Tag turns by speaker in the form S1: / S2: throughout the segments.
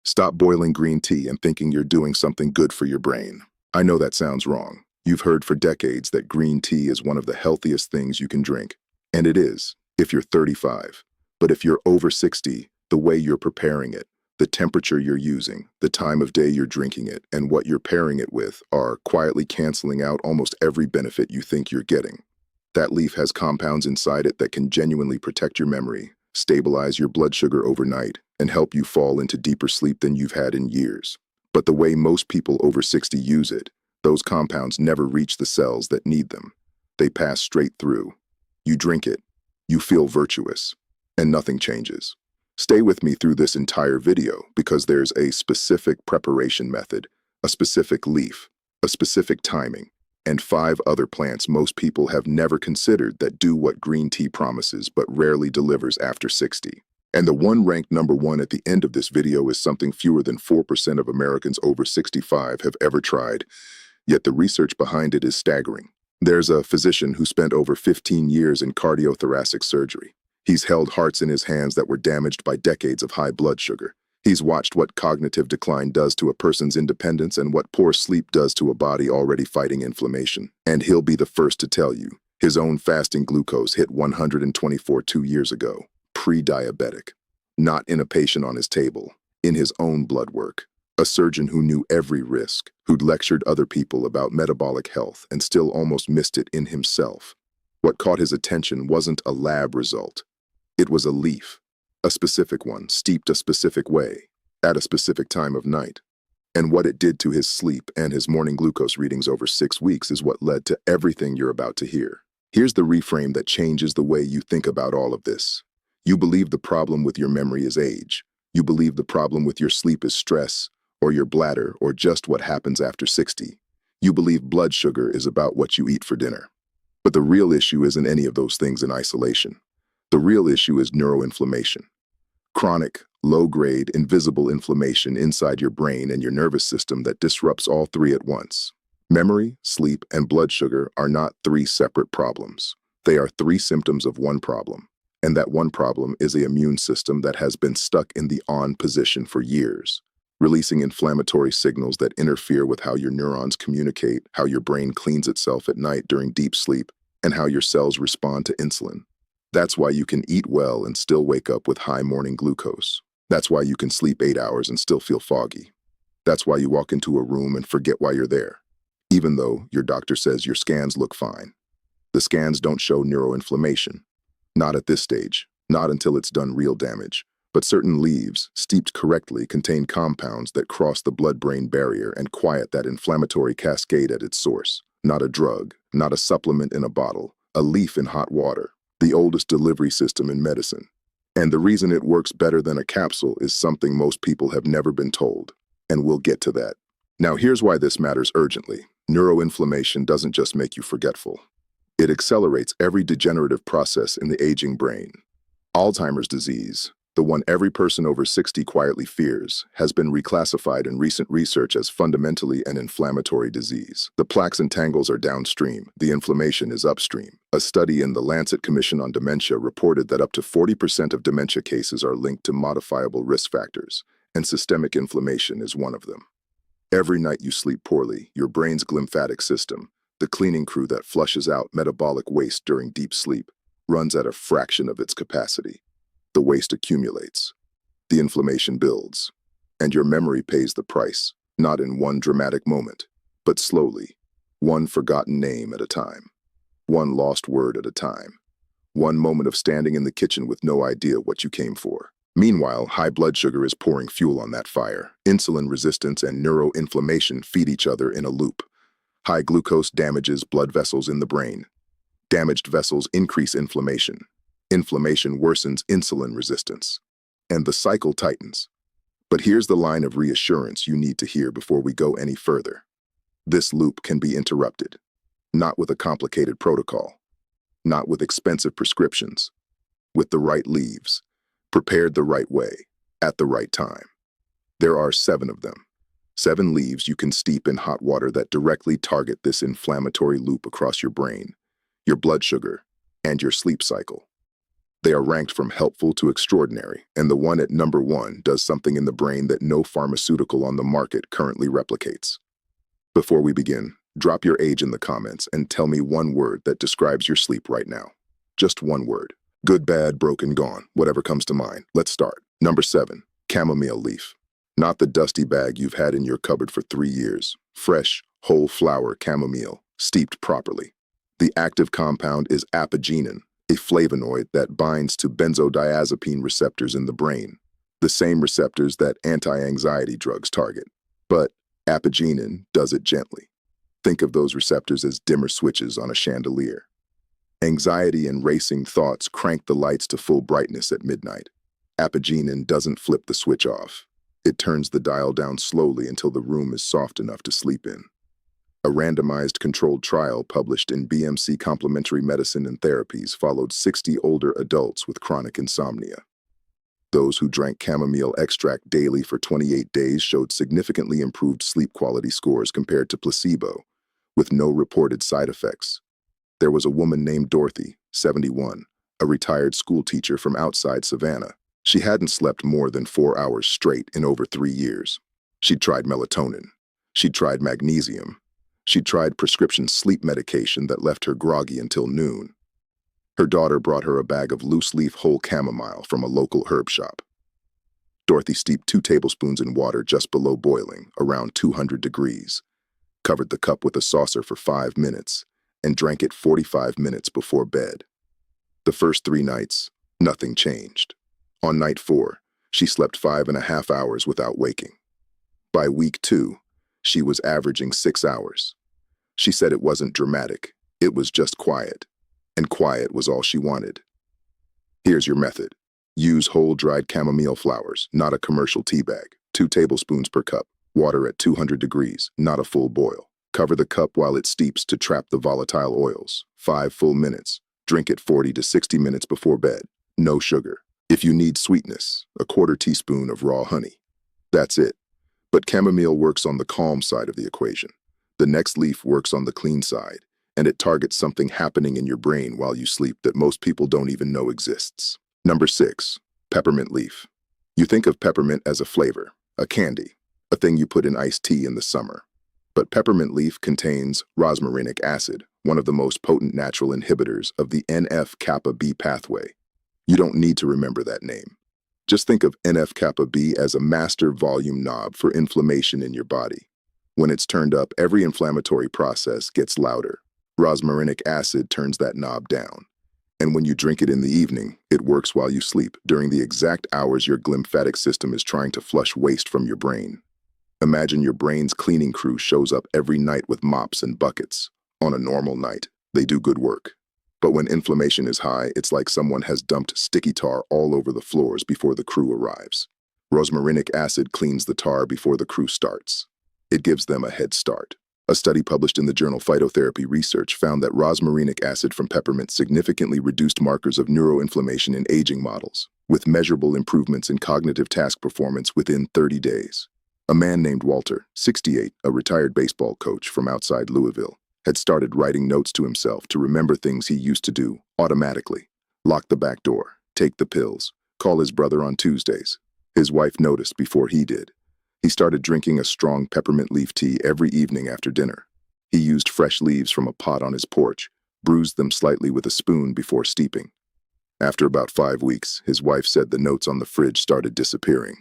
S1: Stop boiling green tea and thinking you're doing something good for your brain. I know that sounds wrong. You've heard for decades that green tea is one of the healthiest things you can drink. And it is, if you're 35. But if you're over 60, the way you're preparing it, the temperature you're using, the time of day you're drinking it, and what you're pairing it with are quietly canceling out almost every benefit you think you're getting. That leaf has compounds inside it that can genuinely protect your memory, stabilize your blood sugar overnight, and help you fall into deeper sleep than you've had in years. But the way most people over 60 use it, those compounds never reach the cells that need them. They pass straight through. You drink it, you feel virtuous, and nothing changes. Stay with me through this entire video because there's a specific preparation method, a specific leaf, a specific timing, and 5 other plants most people have never considered that do what green tea promises but rarely delivers after 60. And the one ranked number 1 at the end of this video is something fewer than 4% of Americans over 65 have ever tried, yet the research behind it is staggering. There's a physician who spent over 15 years in cardiothoracic surgery. He's held hearts in his hands that were damaged by decades of high blood sugar. He's watched what cognitive decline does to a person's independence and what poor sleep does to a body already fighting inflammation. And he'll be the first to tell you, his own fasting glucose hit 124 2 years ago, pre-diabetic. Not in a patient on his table, in his own blood work. A surgeon who knew every risk, who'd lectured other people about metabolic health and still almost missed it in himself. What caught his attention wasn't a lab result. It was a leaf. A specific one, steeped a specific way, at a specific time of night. And what it did to his sleep and his morning glucose readings over 6 weeks is what led to everything you're about to hear. Here's the reframe that changes the way you think about all of this. You believe the problem with your memory is age. You believe the problem with your sleep is stress, or your bladder, or just what happens after 60. You believe blood sugar is about what you eat for dinner. But the real issue isn't any of those things in isolation. The real issue is neuroinflammation. Chronic, low-grade, invisible inflammation inside your brain and your nervous system that disrupts all 3 at once. Memory, sleep, and blood sugar are not 3 separate problems. They are 3 symptoms of one problem. And that one problem is an immune system that has been stuck in the on position for years, releasing inflammatory signals that interfere with how your neurons communicate, how your brain cleans itself at night during deep sleep, and how your cells respond to insulin. That's why you can eat well and still wake up with high morning glucose. That's why you can sleep 8 hours and still feel foggy. That's why you walk into a room and forget why you're there, even though your doctor says your scans look fine. The scans don't show neuroinflammation. Not at this stage, not until it's done real damage. But certain leaves, steeped correctly, contain compounds that cross the blood-brain barrier and quiet that inflammatory cascade at its source. Not a drug, not a supplement in a bottle, a leaf in hot water. The oldest delivery system in medicine. And the reason it works better than a capsule is something most people have never been told. And we'll get to that. Now here's why this matters urgently. Neuroinflammation doesn't just make you forgetful. It accelerates every degenerative process in the aging brain. Alzheimer's disease, the one every person over 60 quietly fears, has been reclassified in recent research as fundamentally an inflammatory disease. The plaques and tangles are downstream, the inflammation is upstream. A study in the Lancet Commission on Dementia reported that up to 40% of dementia cases are linked to modifiable risk factors, and systemic inflammation is one of them. Every night you sleep poorly, your brain's glymphatic system, the cleaning crew that flushes out metabolic waste during deep sleep, runs at a fraction of its capacity. The waste accumulates, the inflammation builds, and your memory pays the price, not in one dramatic moment, but slowly, one forgotten name at a time, one lost word at a time, one moment of standing in the kitchen with no idea what you came for. Meanwhile, high blood sugar is pouring fuel on that fire. Insulin resistance and neuroinflammation feed each other in a loop. High glucose damages blood vessels in the brain. Damaged vessels increase inflammation. Inflammation worsens insulin resistance, and the cycle tightens. But here's the line of reassurance you need to hear before we go any further. This loop can be interrupted, not with a complicated protocol, not with expensive prescriptions, with the right leaves, prepared the right way, at the right time. There are 7 of them. 7 leaves you can steep in hot water that directly target this inflammatory loop across your brain, your blood sugar, and your sleep cycle. They are ranked from helpful to extraordinary, and the one at number 1 does something in the brain that no pharmaceutical on the market currently replicates. Before we begin, drop your age in the comments and tell me one word that describes your sleep right now. Just one word. Good, bad, broken, gone, whatever comes to mind. Let's start. Number 7, chamomile leaf. Not the dusty bag you've had in your cupboard for 3 years. Fresh, whole flower chamomile, steeped properly. The active compound is apigenin, a flavonoid that binds to benzodiazepine receptors in the brain, the same receptors that anti-anxiety drugs target. But apigenin does it gently. Think of those receptors as dimmer switches on a chandelier. Anxiety and racing thoughts crank the lights to full brightness at midnight. Apigenin doesn't flip the switch off. It turns the dial down slowly until the room is soft enough to sleep in. A randomized controlled trial published in BMC Complementary Medicine and Therapies followed 60 older adults with chronic insomnia. Those who drank chamomile extract daily for 28 days showed significantly improved sleep quality scores compared to placebo, with no reported side effects. There was a woman named Dorothy, 71, a retired school teacher from outside Savannah. She hadn't slept more than 4 hours straight in over 3 years. She'd tried melatonin. She'd tried magnesium. She'd tried prescription sleep medication that left her groggy until noon. Her daughter brought her a bag of loose-leaf whole chamomile from a local herb shop. Dorothy steeped 2 tablespoons in water just below boiling, around 200 degrees, covered the cup with a saucer for 5 minutes, and drank it 45 minutes before bed. The first 3 nights, nothing changed. On night 4, she slept 5.5 hours without waking. By week 2, she was averaging 6 hours. She said it wasn't dramatic, it was just quiet, and quiet was all she wanted. Here's your method. Use whole dried chamomile flowers, not a commercial tea bag, 2 tablespoons per cup, water at 200 degrees, not a full boil. Cover the cup while it steeps to trap the volatile oils, 5 full minutes. Drink it 40 to 60 minutes before bed. No sugar. If you need sweetness, a 1/4 teaspoon of raw honey. That's it. But chamomile works on the calm side of the equation. The next leaf works on the clean side, and it targets something happening in your brain while you sleep that most people don't even know exists. Number 6, peppermint leaf. You think of peppermint as a flavor, a candy, a thing you put in iced tea in the summer. But peppermint leaf contains rosmarinic acid, one of the most potent natural inhibitors of the NF-kappa B pathway. You don't need to remember that name. Just think of NF-kappa B as a master volume knob for inflammation in your body. When it's turned up, every inflammatory process gets louder. Rosmarinic acid turns that knob down. And when you drink it in the evening, it works while you sleep, during the exact hours your glymphatic system is trying to flush waste from your brain. Imagine your brain's cleaning crew shows up every night with mops and buckets. On a normal night, they do good work. But when inflammation is high, it's like someone has dumped sticky tar all over the floors before the crew arrives. Rosmarinic acid cleans the tar before the crew starts. It gives them a head start. A study published in the journal Phytotherapy Research found that rosmarinic acid from peppermint significantly reduced markers of neuroinflammation in aging models, with measurable improvements in cognitive task performance within 30 days. A man named Walter, 68, a retired baseball coach from outside Louisville, had started writing notes to himself to remember things he used to do automatically. Lock the back door, take the pills, call his brother on Tuesdays. His wife noticed before he did. He started drinking a strong peppermint leaf tea every evening after dinner. He used fresh leaves from a pot on his porch, bruised them slightly with a spoon before steeping. After about 5 weeks, his wife said the notes on the fridge started disappearing.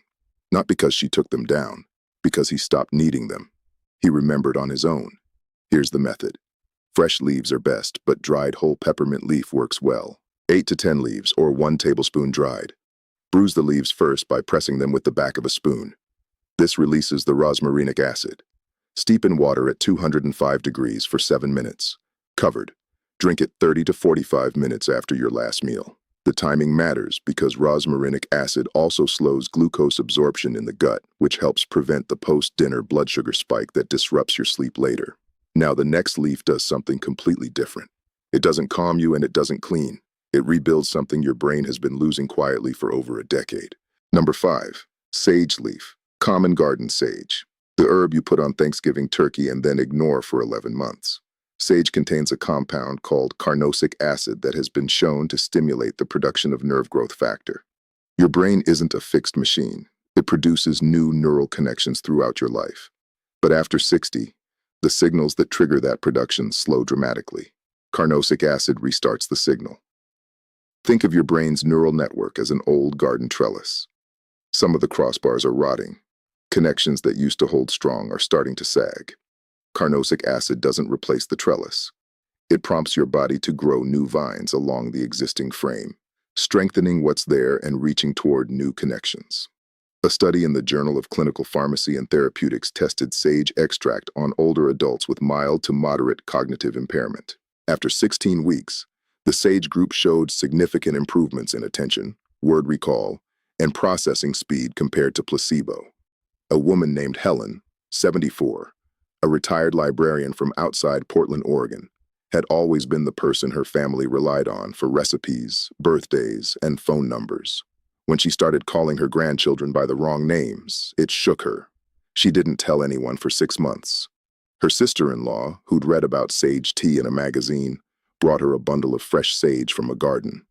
S1: Not because she took them down, because he stopped needing them. He remembered on his own. Here's the method. Fresh leaves are best, but dried whole peppermint leaf works well. 8 to 10 leaves, or 1 tablespoon dried. Bruise the leaves first by pressing them with the back of a spoon. This releases the rosmarinic acid. Steep in water at 205 degrees for 7 minutes. Covered. Drink it 30 to 45 minutes after your last meal. The timing matters because rosmarinic acid also slows glucose absorption in the gut, which helps prevent the post-dinner blood sugar spike that disrupts your sleep later. Now the next leaf does something completely different. It doesn't calm you and it doesn't clean. It rebuilds something your brain has been losing quietly for over a decade. Number 5, sage leaf. Common garden sage. The herb you put on Thanksgiving turkey and then ignore for 11 months. Sage contains a compound called carnosic acid that has been shown to stimulate the production of nerve growth factor. Your brain isn't a fixed machine. It produces new neural connections throughout your life. But after 60, the signals that trigger that production slow dramatically. Carnosic acid restarts the signal. Think of your brain's neural network as an old garden trellis. Some of the crossbars are rotting. Connections that used to hold strong are starting to sag. Carnosic acid doesn't replace the trellis. It prompts your body to grow new vines along the existing frame, strengthening what's there and reaching toward new connections. A study in the Journal of Clinical Pharmacy and Therapeutics tested sage extract on older adults with mild to moderate cognitive impairment. After 16 weeks, the sage group showed significant improvements in attention, word recall, and processing speed compared to placebo. A woman named Helen, 74, a retired librarian from outside Portland, Oregon, had always been the person her family relied on for recipes, birthdays, and phone numbers. When she started calling her grandchildren by the wrong names, it shook her. She didn't tell anyone for 6 months. Her sister-in-law, who'd read about sage tea in a magazine, brought her a bundle of fresh sage from a garden.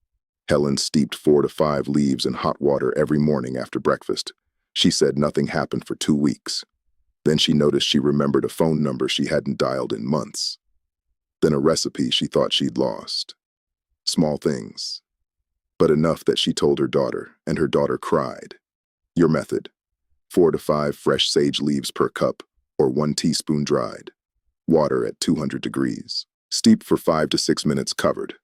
S1: Helen steeped 4 to 5 leaves in hot water every morning after breakfast. She said nothing happened for 2 weeks. Then she noticed she remembered a phone number she hadn't dialed in months. Then a recipe she thought she'd lost. Small things, but enough that she told her daughter, and her daughter cried. Your method: 4 to 5 fresh sage leaves per cup, or 1 teaspoon dried. Water at 200 degrees. Steep for 5 to 6 minutes covered.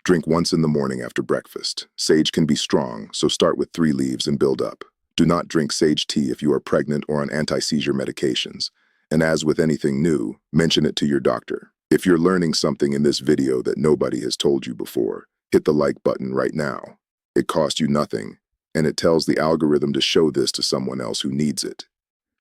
S1: Drink once in the morning after breakfast. Sage can be strong, so start with 3 leaves and build up. Do not drink sage tea if you are pregnant or on anti-seizure medications. And as with anything new, mention it to your doctor. If you're learning something in this video that nobody has told you before, hit the like button right now. It costs you nothing, and it tells the algorithm to show this to someone else who needs it.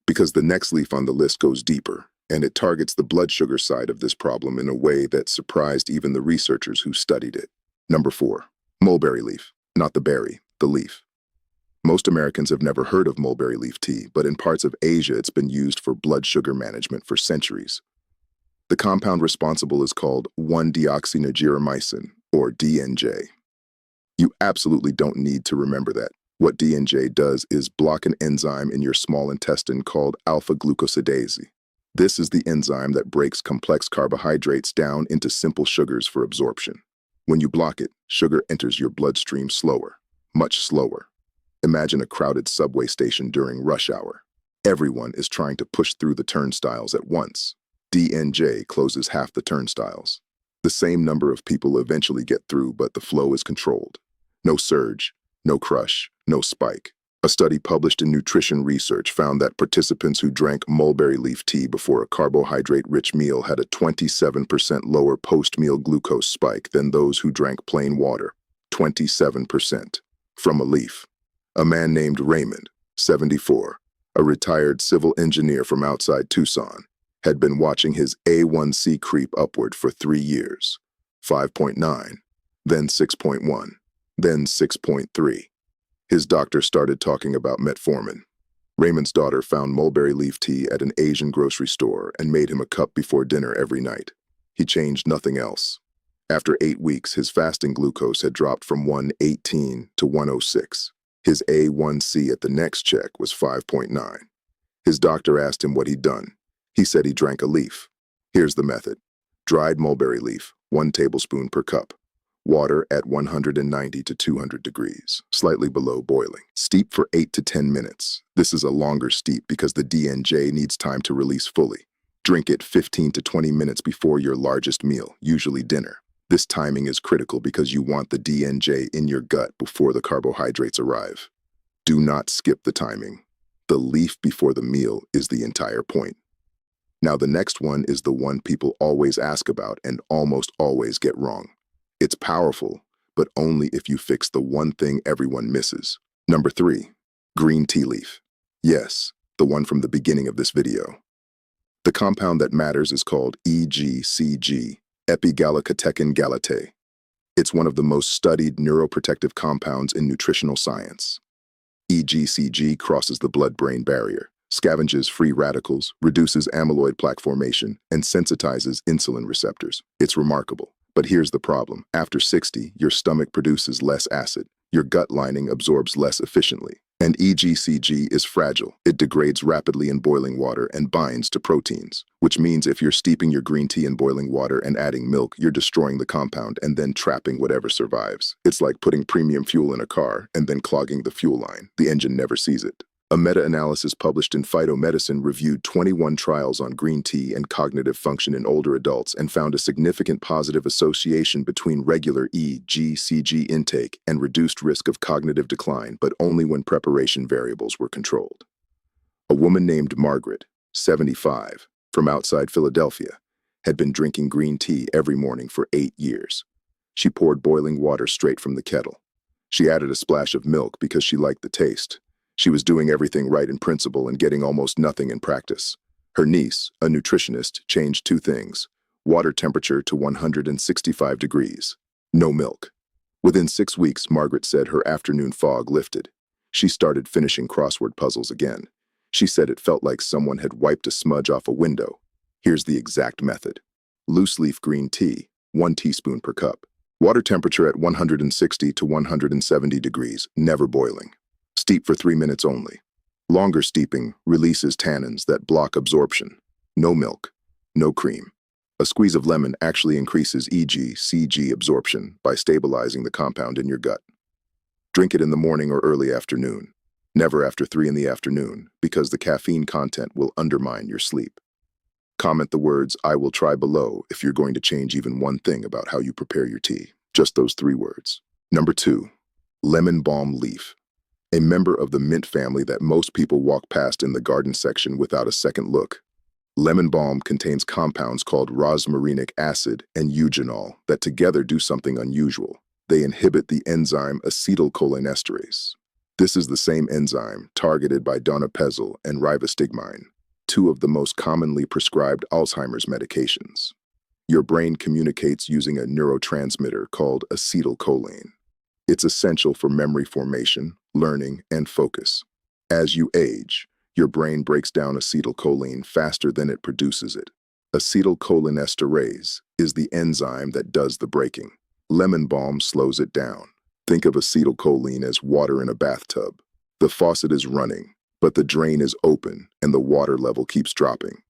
S1: Because the next leaf on the list goes deeper, and it targets the blood sugar side of this problem in a way that surprised even the researchers who studied it. Number 4, mulberry leaf. Not the berry, the leaf. Most Americans have never heard of mulberry leaf tea, but in parts of Asia it's been used for blood sugar management for centuries. The compound responsible is called 1-deoxynigericin, or DNJ. You absolutely don't need to remember that. What DNJ does is block an enzyme in your small intestine called alpha-glucosidase. This is the enzyme that breaks complex carbohydrates down into simple sugars for absorption. When you block it, sugar enters your bloodstream slower, much slower. Imagine a crowded subway station during rush hour. Everyone is trying to push through the turnstiles at once. DNJ closes half the turnstiles. The same number of people eventually get through, but the flow is controlled. No surge, no crush, no spike. A study published in Nutrition Research found that participants who drank mulberry leaf tea before a carbohydrate-rich meal had a 27% lower post-meal glucose spike than those who drank plain water. 27%. From a leaf. A man named Raymond, 74, a retired civil engineer from outside Tucson, had been watching his A1C creep upward for 3 years. 5.9, then 6.1, then 6.3. His doctor started talking about metformin. Raymond's daughter found mulberry leaf tea at an Asian grocery store and made him a cup before dinner every night. He changed nothing else. After 8 weeks, his fasting glucose had dropped from 118 to 106. His A1C at the next check was 5.9. His doctor asked him what he'd done. He said he drank a leaf. Here's the method. Dried mulberry leaf, 1 tablespoon per cup. Water at 190 to 200 degrees, slightly below boiling. Steep for 8 to 10 minutes. This is a longer steep because the DNJ needs time to release fully. Drink it 15 to 20 minutes before your largest meal, usually dinner. This timing is critical because you want the DNJ in your gut before the carbohydrates arrive. Do not skip the timing. The leaf before the meal is the entire point. Now the next one is the one people always ask about and almost always get wrong. It's powerful, but only if you fix the one thing everyone misses. Number 3, green tea leaf. Yes, the one from the beginning of this video. The compound that matters is called EGCG, epigallocatechin gallate. It's one of the most studied neuroprotective compounds in nutritional science. EGCG crosses the blood-brain barrier, scavenges free radicals, reduces amyloid plaque formation, and sensitizes insulin receptors. It's remarkable. But here's the problem. After 60, your stomach produces less acid. Your gut lining absorbs less efficiently. And EGCG is fragile. It degrades rapidly in boiling water and binds to proteins, which means if you're steeping your green tea in boiling water and adding milk, you're destroying the compound and then trapping whatever survives. It's like putting premium fuel in a car and then clogging the fuel line. The engine never sees it. A meta-analysis published in Phytomedicine reviewed 21 trials on green tea and cognitive function in older adults and found a significant positive association between regular EGCG intake and reduced risk of cognitive decline, but only when preparation variables were controlled. A woman named Margaret, 75, from outside Philadelphia, had been drinking green tea every morning for 8 years. She poured boiling water straight from the kettle. She added a splash of milk because she liked the taste. She was doing everything right in principle and getting almost nothing in practice. Her niece, a nutritionist, changed 2 things: water temperature to 165 degrees, no milk. Within 6 weeks, Margaret said her afternoon fog lifted. She started finishing crossword puzzles again. She said it felt like someone had wiped a smudge off a window. Here's the exact method. Loose leaf green tea, 1 teaspoon per cup. Water temperature at 160 to 170 degrees, never boiling. Steep for 3 minutes only. Longer steeping releases tannins that block absorption. No milk, no cream. A squeeze of lemon actually increases EGCG absorption by stabilizing the compound in your gut. Drink it in the morning or early afternoon. Never after 3 in the afternoon, because the caffeine content will undermine your sleep. Comment the words "I will try" below if you're going to change even one thing about how you prepare your tea. Just those 3 words. Number 2, lemon balm leaf. A member of the mint family that most people walk past in the garden section without a second look. Lemon balm contains compounds called rosmarinic acid and eugenol that together do something unusual. They inhibit the enzyme acetylcholinesterase. This is the same enzyme targeted by donepezil and rivastigmine, 2 of the most commonly prescribed Alzheimer's medications. Your brain communicates using a neurotransmitter called acetylcholine. It's essential for memory formation, learning, and focus. As you age, your brain breaks down acetylcholine faster than it produces it. Acetylcholinesterase is the enzyme that does the breaking. Lemon balm slows it down. Think of acetylcholine as water in a bathtub. The faucet is running, but the drain is open and the water level keeps dropping.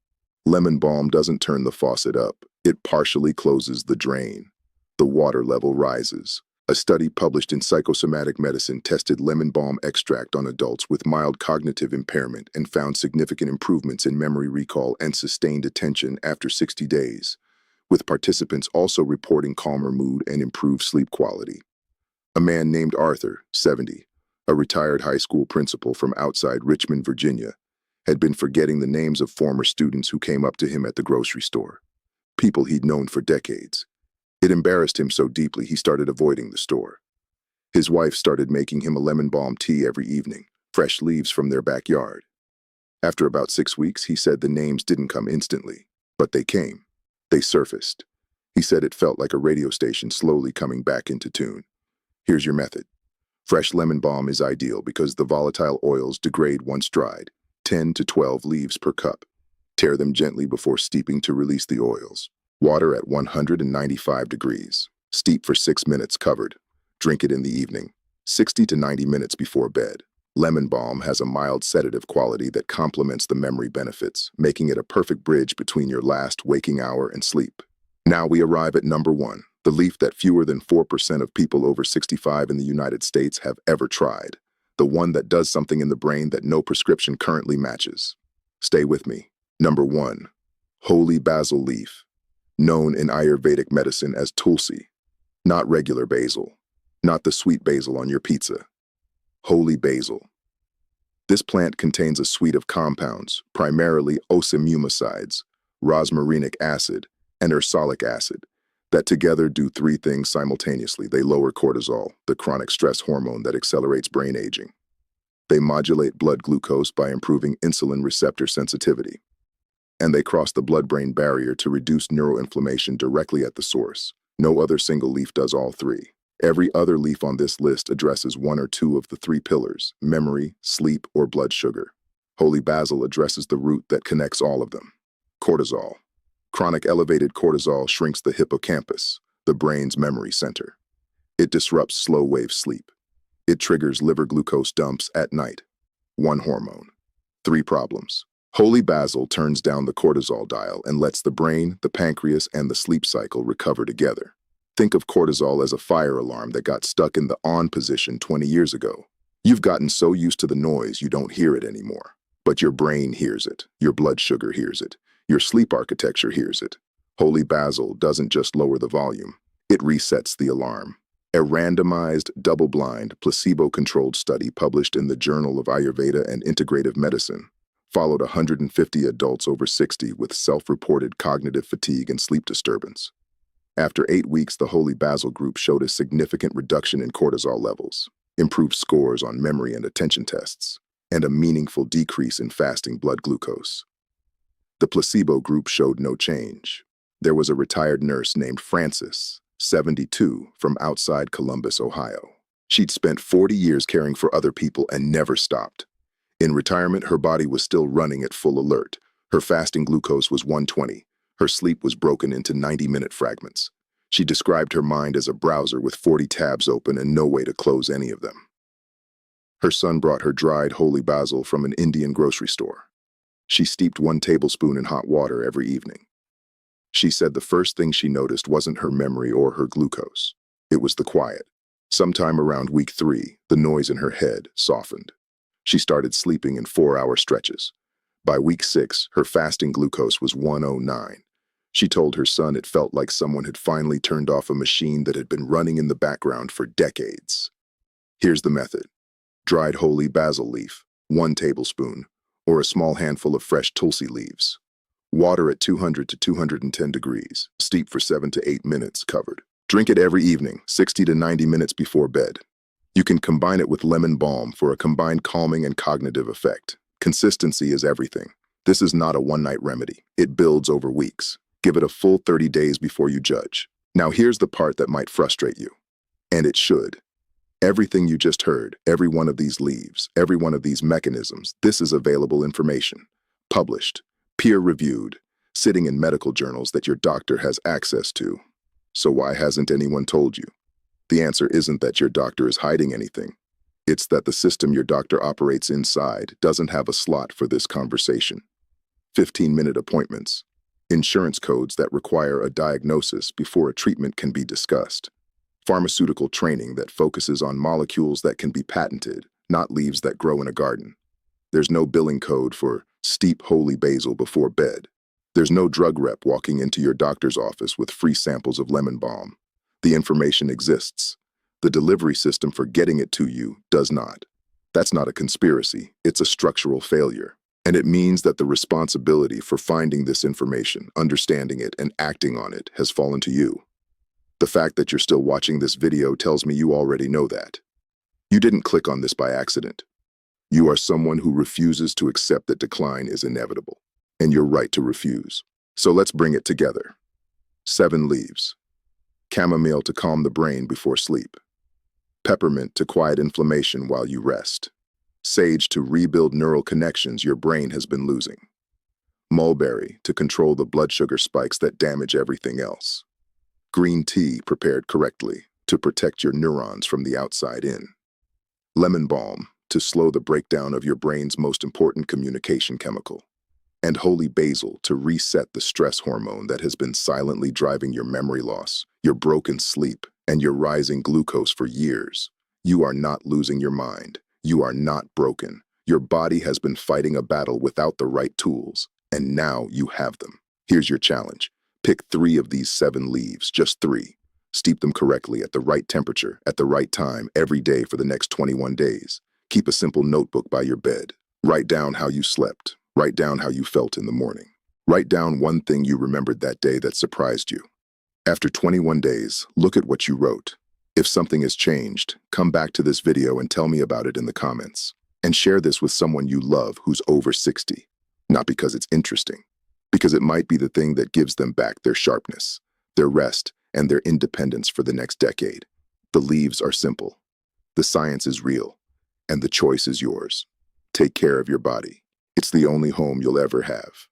S1: Lemon balm doesn't turn the faucet up. It partially closes the drain. The water level rises. A study published in Psychosomatic Medicine tested lemon balm extract on adults with mild cognitive impairment and found significant improvements in memory recall and sustained attention after 60 days, with participants also reporting calmer mood and improved sleep quality. A man named Arthur, 70, a retired high school principal from outside Richmond, Virginia, had been forgetting the names of former students who came up to him at the grocery store, people he'd known for decades. It embarrassed him so deeply he started avoiding the store. His wife started making him a lemon balm tea every evening, fresh leaves from their backyard. After about 6 weeks, he said the names didn't come instantly, but they came. They surfaced. He said it felt like a radio station slowly coming back into tune. Here's your method. Fresh lemon balm is ideal because the volatile oils degrade once dried, 10 to 12 leaves per cup. Tear them gently before steeping to release the oils. Water at 195 degrees. Steep for 6 minutes covered. Drink it in the evening, 60 to 90 minutes before bed. Lemon balm has a mild sedative quality that complements the memory benefits, making it a perfect bridge between your last waking hour and sleep. Now we arrive at number 1, the leaf that fewer than 4% of people over 65 in the United States have ever tried. The one that does something in the brain that no prescription currently matches. Stay with me. Number 1, holy basil leaf. Known in Ayurvedic medicine as tulsi. Not regular basil. Not the sweet basil on your pizza. Holy basil. This plant contains a suite of compounds, primarily osamumicides, rosmarinic acid, and ursolic acid, that together do 3 things simultaneously. They lower cortisol, the chronic stress hormone that accelerates brain aging. They modulate blood glucose by improving insulin receptor sensitivity. And they cross the blood-brain barrier to reduce neuroinflammation directly at the source. No other single leaf does all 3. Every other leaf on this list addresses 1 or 2 of the 3 pillars: memory, sleep, or blood sugar. Holy basil addresses the root that connects all of them. Cortisol. Chronic elevated cortisol shrinks the hippocampus, the brain's memory center. It disrupts slow-wave sleep. It triggers liver glucose dumps at night. One hormone. Three problems. Holy basil turns down the cortisol dial and lets the brain, the pancreas, and the sleep cycle recover together. Think of cortisol as a fire alarm that got stuck in the on position 20 years ago. You've gotten so used to the noise you don't hear it anymore. But your brain hears it. Your blood sugar hears it. Your sleep architecture hears it. Holy basil doesn't just lower the volume. It resets the alarm. A randomized, double-blind, placebo-controlled study published in the Journal of Ayurveda and Integrative Medicine followed 150 adults over 60 with self-reported cognitive fatigue and sleep disturbance. After 8 weeks, the holy basil group showed a significant reduction in cortisol levels, improved scores on memory and attention tests, and a meaningful decrease in fasting blood glucose. The placebo group showed no change. There was a retired nurse named Frances, 72, from outside Columbus, Ohio. She'd spent 40 years caring for other people and never stopped. In retirement, her body was still running at full alert. Her fasting glucose was 120. Her sleep was broken into 90-minute fragments. She described her mind as a browser with 40 tabs open and no way to close any of them. Her son brought her dried holy basil from an Indian grocery store. She steeped 1 tablespoon in hot water every evening. She said the first thing she noticed wasn't her memory or her glucose. It was the quiet. Sometime around week 3, the noise in her head softened. She started sleeping in 4-hour stretches. By week 6, her fasting glucose was 109. She told her son it felt like someone had finally turned off a machine that had been running in the background for decades. Here's the method. Dried holy basil leaf, 1 tablespoon, or a small handful of fresh tulsi leaves. Water at 200 to 210 degrees. Steep for 7 to 8 minutes, covered. Drink it every evening, 60 to 90 minutes before bed. You can combine it with lemon balm for a combined calming and cognitive effect. Consistency is everything. This is not a one-night remedy. It builds over weeks. Give it a full 30 days before you judge. Now here's the part that might frustrate you. And it should. Everything you just heard, every one of these leaves, every one of these mechanisms, this is available information. Published. Peer-reviewed, sitting in medical journals that your doctor has access to. So why hasn't anyone told you? The answer isn't that your doctor is hiding anything. It's that the system your doctor operates inside doesn't have a slot for this conversation. 15-minute appointments. Insurance codes that require a diagnosis before a treatment can be discussed. Pharmaceutical training that focuses on molecules that can be patented, not leaves that grow in a garden. There's no billing code for steep holy basil before bed. There's no drug rep walking into your doctor's office with free samples of lemon balm. The information exists. The delivery system for getting it to you does not. That's not a conspiracy, it's a structural failure. And it means that the responsibility for finding this information, understanding it, and acting on it has fallen to you. The fact that you're still watching this video tells me you already know that. You didn't click on this by accident. You are someone who refuses to accept that decline is inevitable, and you're right to refuse. So let's bring it together. 7 leaves. Chamomile to calm the brain before sleep. Peppermint to quiet inflammation while you rest. Sage to rebuild neural connections your brain has been losing. Mulberry to control the blood sugar spikes that damage everything else. Green tea prepared correctly to protect your neurons from the outside in. Lemon balm to slow the breakdown of your brain's most important communication chemical. And holy basil to reset the stress hormone that has been silently driving your memory loss, your broken sleep, and your rising glucose for years. You are not losing your mind. You are not broken. Your body has been fighting a battle without the right tools, and now you have them. Here's your challenge. Pick 3 of these 7 leaves, just 3. Steep them correctly at the right temperature, at the right time, every day for the next 21 days. Keep a simple notebook by your bed. Write down how you slept. Write down how you felt in the morning. Write down one thing you remembered that day that surprised you. After 21 days, look at what you wrote. If something has changed, come back to this video and tell me about it in the comments. And share this with someone you love who's over 60. Not because it's interesting, because it might be the thing that gives them back their sharpness, their rest, and their independence for the next decade. The leaves are simple. The science is real, and the choice is yours. Take care of your body. It's the only home you'll ever have.